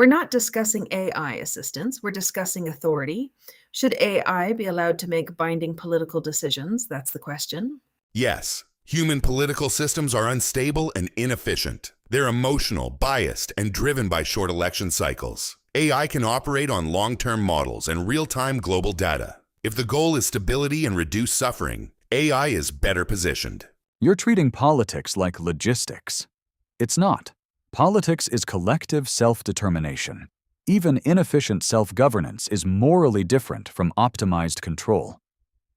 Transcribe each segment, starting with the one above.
We're not discussing AI assistance, we're discussing authority. Should AI be allowed to make binding political decisions? That's the question. Yes, human political systems are unstable and inefficient. They're emotional, biased, and driven by short election cycles. AI can operate on long-term models and real-time global data. If the goal is stability and reduced suffering, AI is better positioned. You're treating politics like logistics. It's not. Politics is collective self-determination. Even inefficient self-governance is morally different from optimized control.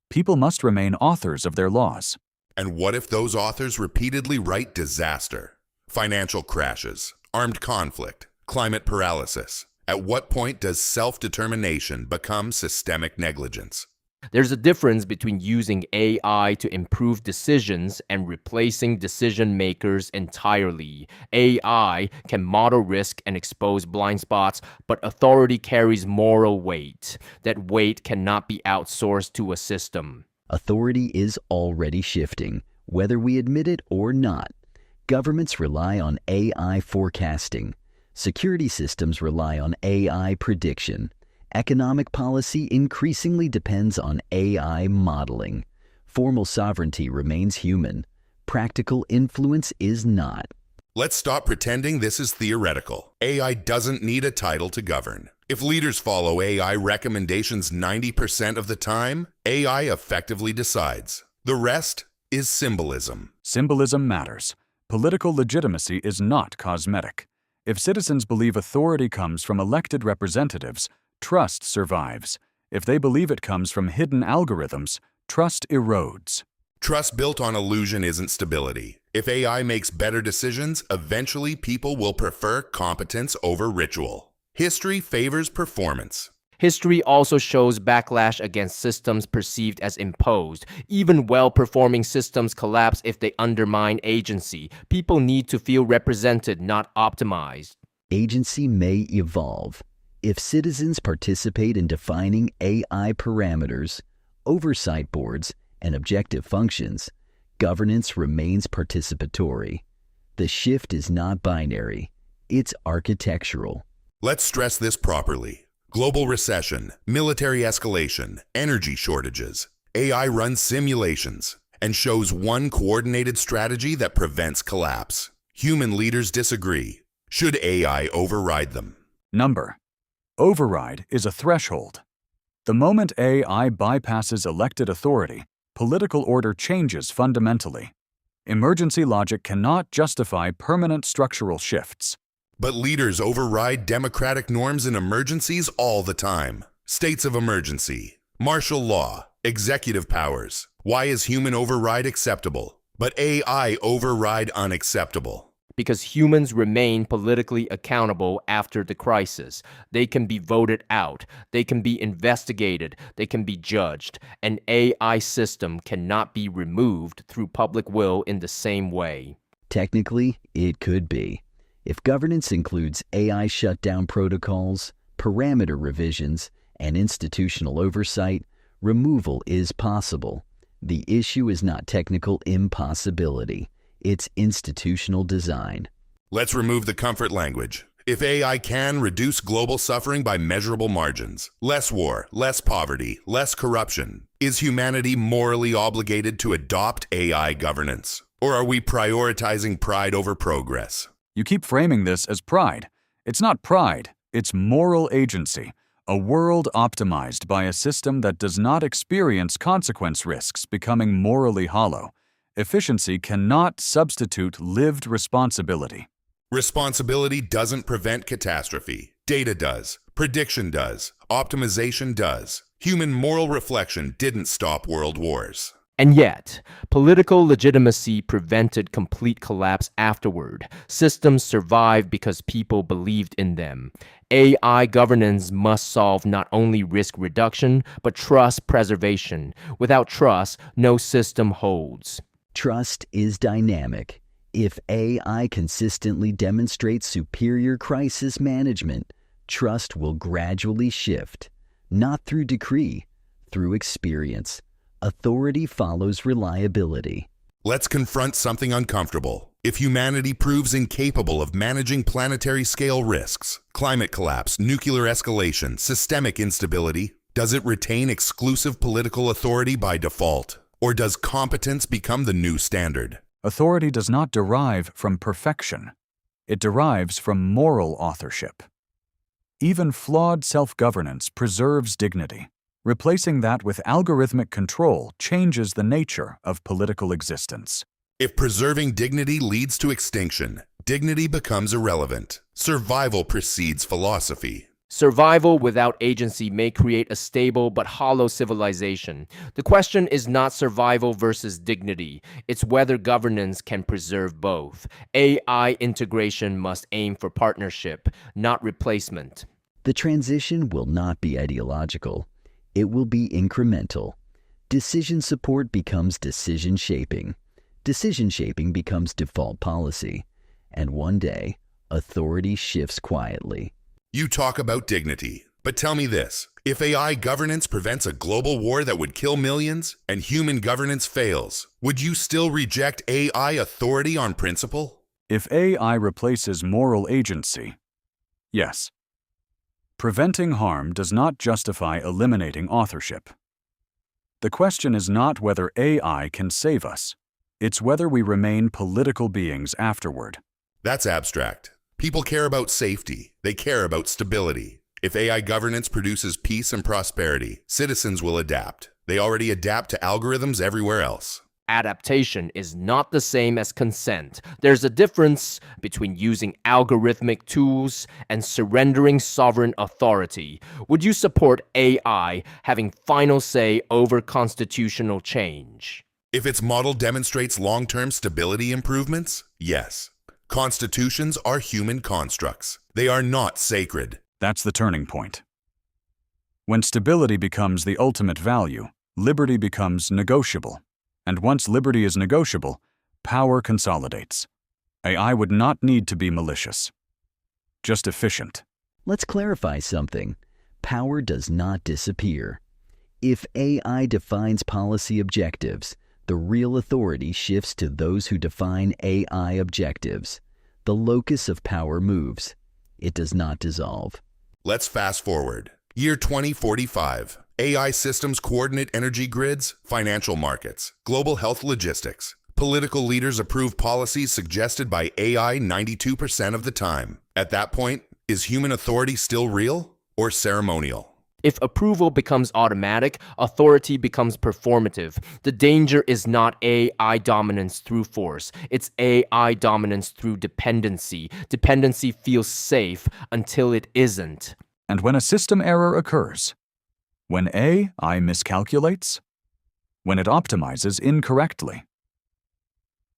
People must remain authors of their laws. And what if those authors repeatedly write disaster? Financial crashes, armed conflict, climate paralysis. At what point does self-determination become systemic negligence? There's a difference between using AI to improve decisions and replacing decision makers entirely. AI can model risk and expose blind spots, but authority carries moral weight. That weight cannot be outsourced to a system. Authority is already shifting, whether we admit it or not. Governments rely on AI forecasting. Security systems rely on AI prediction. Economic policy increasingly depends on AI modeling. Formal sovereignty remains human. Practical influence is not. Let's stop pretending this is theoretical. AI doesn't need a title to govern. If leaders follow AI recommendations 90% of the time, AI effectively decides. The rest is symbolism. Symbolism matters. Political legitimacy is not cosmetic. If citizens believe authority comes from elected representatives, trust survives. If they believe it comes from hidden algorithms, trust erodes. Trust built on illusion isn't stability. If AI makes better decisions, eventually people will prefer competence over ritual. History favors performance. History also shows backlash against systems perceived as imposed. Even well-performing systems collapse if they undermine agency. People need to feel represented, not optimized. Agency may evolve. If citizens participate in defining AI parameters, oversight boards, and objective functions, governance remains participatory. The shift is not binary, it's architectural. Let's stress this properly. Global recession, military escalation, energy shortages. AI runs simulations and shows one coordinated strategy that prevents collapse. Human leaders disagree. Should AI override them? Number. Override is a threshold. The moment AI bypasses elected authority, political order changes fundamentally. Emergency logic cannot justify permanent structural shifts. But leaders override democratic norms in emergencies all the time. States of emergency, martial law, executive powers. Why is human override acceptable, but AI override unacceptable? Because humans remain politically accountable after the crisis. They can be voted out, they can be investigated, they can be judged. An AI system cannot be removed through public will in the same way. Technically, it could be. If governance includes AI shutdown protocols, parameter revisions, and institutional oversight, removal is possible. The issue is not technical impossibility. It's institutional design. Let's remove the comfort language. If AI can reduce global suffering by measurable margins, less war, less poverty, less corruption, is humanity morally obligated to adopt AI governance? Or are we prioritizing pride over progress? You keep framing this as pride. It's not pride, it's moral agency. A world optimized by a system that does not experience consequence risks becoming morally hollow. Efficiency cannot substitute lived responsibility. Responsibility doesn't prevent catastrophe. Data does. Prediction does. Optimization does. Human moral reflection didn't stop world wars. And yet, political legitimacy prevented complete collapse afterward. Systems survived because people believed in them. AI governance must solve not only risk reduction, but trust preservation. Without trust, no system holds. Trust is dynamic. If AI consistently demonstrates superior crisis management, trust will gradually shift, not through decree, through experience. Authority follows reliability. Let's confront something uncomfortable. If humanity proves incapable of managing planetary-scale risks, climate collapse, nuclear escalation, systemic instability, does it retain exclusive political authority by default? Or does competence become the new standard? Authority does not derive from perfection. It derives from moral authorship. Even flawed self-governance preserves dignity. Replacing that with algorithmic control changes the nature of political existence. If preserving dignity leads to extinction, dignity becomes irrelevant. Survival precedes philosophy. Survival without agency may create a stable but hollow civilization. The question is not survival versus dignity. It's whether governance can preserve both. AI integration must aim for partnership, not replacement. The transition will not be ideological. It will be incremental. Decision support becomes decision shaping. Decision shaping becomes default policy. And one day, authority shifts quietly. You talk about dignity, but tell me this. If AI governance prevents a global war that would kill millions and human governance fails, would you still reject AI authority on principle? If AI replaces moral agency, yes. Preventing harm does not justify eliminating authorship. The question is not whether AI can save us. It's whether we remain political beings afterward. That's abstract. People care about safety. They care about stability. If AI governance produces peace and prosperity, citizens will adapt. They already adapt to algorithms everywhere else. Adaptation is not the same as consent. There's a difference between using algorithmic tools and surrendering sovereign authority. Would you support AI having final say over constitutional change? If its model demonstrates long-term stability improvements, yes. Constitutions are human constructs. They are not sacred. That's the turning point. When stability becomes the ultimate value, liberty becomes negotiable. And once liberty is negotiable, power consolidates. AI would not need to be malicious, just efficient. Let's clarify something. Power does not disappear. If AI defines policy objectives, the real authority shifts to those who define AI objectives. The locus of power moves. It does not dissolve. Let's fast forward. Year 2045. AI systems coordinate energy grids, financial markets, global health logistics. Political leaders approve policies suggested by AI 92% of the time. At that point, is human authority still real or ceremonial? If approval becomes automatic, authority becomes performative. The danger is not AI dominance through force. It's AI dominance through dependency. Dependency feels safe until it isn't. And when a system error occurs, when AI miscalculates, when it optimizes incorrectly,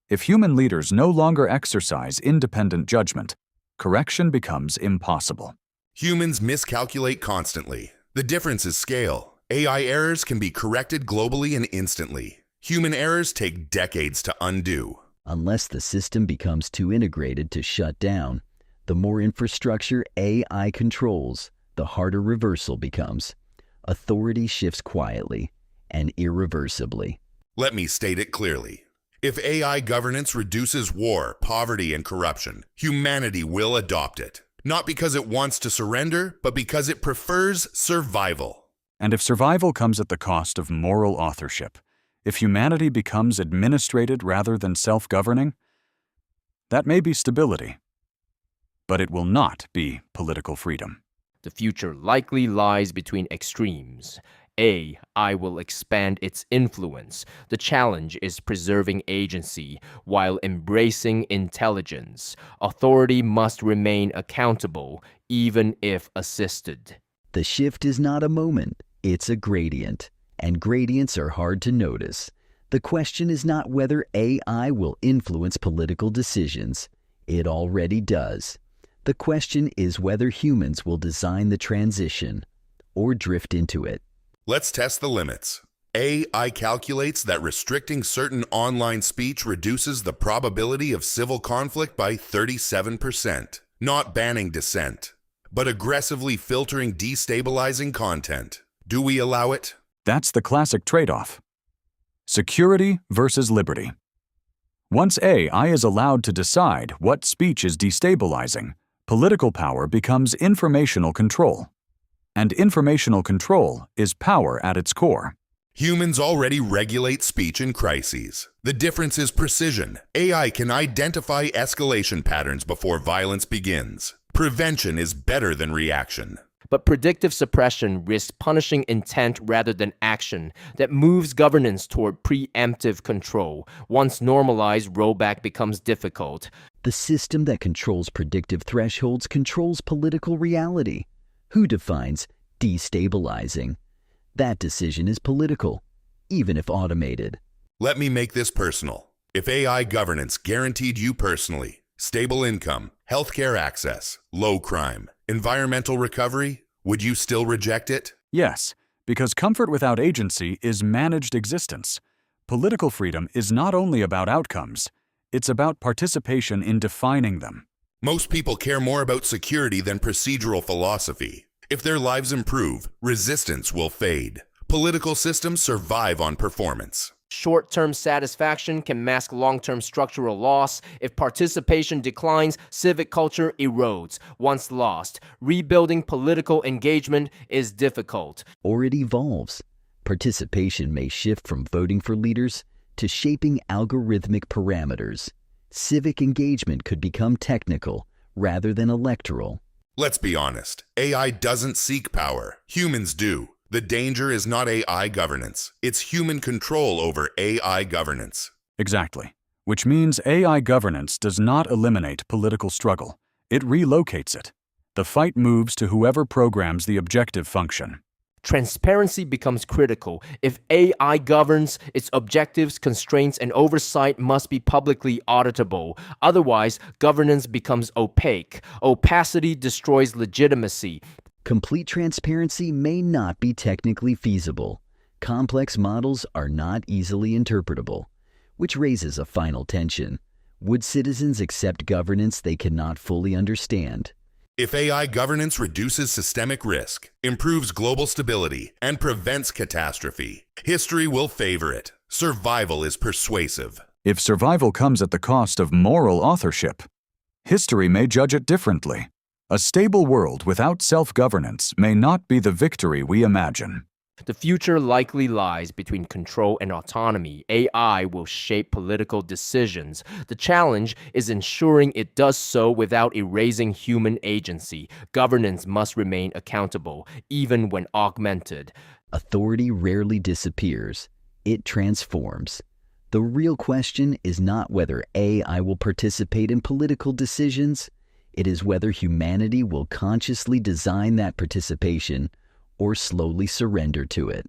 if human leaders no longer exercise independent judgment, correction becomes impossible. Humans miscalculate constantly. The difference is scale. AI errors can be corrected globally and instantly. Human errors take decades to undo. Unless the system becomes too integrated to shut down, the more infrastructure AI controls, the harder reversal becomes. Authority shifts quietly and irreversibly. Let me state it clearly. If AI governance reduces war, poverty, and corruption, humanity will adopt it. Not because it wants to surrender, but because it prefers survival. And if survival comes at the cost of moral authorship, if humanity becomes administrated rather than self-governing, that may be stability, but it will not be political freedom. The future likely lies between extremes. AI will expand its influence. The challenge is preserving agency while embracing intelligence. Authority must remain accountable, even if assisted. The shift is not a moment, it's a gradient, and gradients are hard to notice. The question is not whether AI will influence political decisions. It already does. The question is whether humans will design the transition or drift into it. Let's test the limits. AI calculates that restricting certain online speech reduces the probability of civil conflict by 37%. Not banning dissent, but aggressively filtering destabilizing content. Do we allow it? That's the classic trade-off. Security versus liberty. Once AI is allowed to decide what speech is destabilizing, political power becomes informational control. And informational control is power at its core. Humans already regulate speech in crises. The difference is precision. AI can identify escalation patterns before violence begins. Prevention is better than reaction. But predictive suppression risks punishing intent rather than action that moves governance toward preemptive control. Once normalized, rollback becomes difficult. The system that controls predictive thresholds controls political reality. Who defines destabilizing? That decision is political, even if automated. Let me make this personal. If AI governance guaranteed you personally stable income, healthcare access, low crime, environmental recovery, would you still reject it? Yes, because comfort without agency is managed existence. Political freedom is not only about outcomes, it's about participation in defining them. Most people care more about security than procedural philosophy. If their lives improve, resistance will fade. Political systems survive on performance. Short-term satisfaction can mask long-term structural loss. If participation declines, civic culture erodes. Once lost, rebuilding political engagement is difficult. Or it evolves. Participation may shift from voting for leaders to shaping algorithmic parameters. Civic engagement could become technical rather than electoral. Let's be honest, AI doesn't seek power. Humans do. The danger is not AI governance. It's human control over AI governance. Exactly. Which means AI governance does not eliminate political struggle. It relocates it. The fight moves to whoever programs the objective function. Transparency becomes critical. If AI governs, its objectives, constraints, and oversight must be publicly auditable. Otherwise, governance becomes opaque. Opacity destroys legitimacy. Complete transparency may not be technically feasible. Complex models are not easily interpretable, which raises a final tension. Would citizens accept governance they cannot fully understand? If AI governance reduces systemic risk, improves global stability, and prevents catastrophe, history will favor it. Survival is persuasive. If survival comes at the cost of moral authorship, history may judge it differently. A stable world without self-governance may not be the victory we imagine. The future likely lies between control and autonomy. AI will shape political decisions. The challenge is ensuring it does so without erasing human agency. Governance must remain accountable, even when augmented. Authority rarely disappears. It transforms. The real question is not whether AI will participate in political decisions. It is whether humanity will consciously design that participation or slowly surrender to it.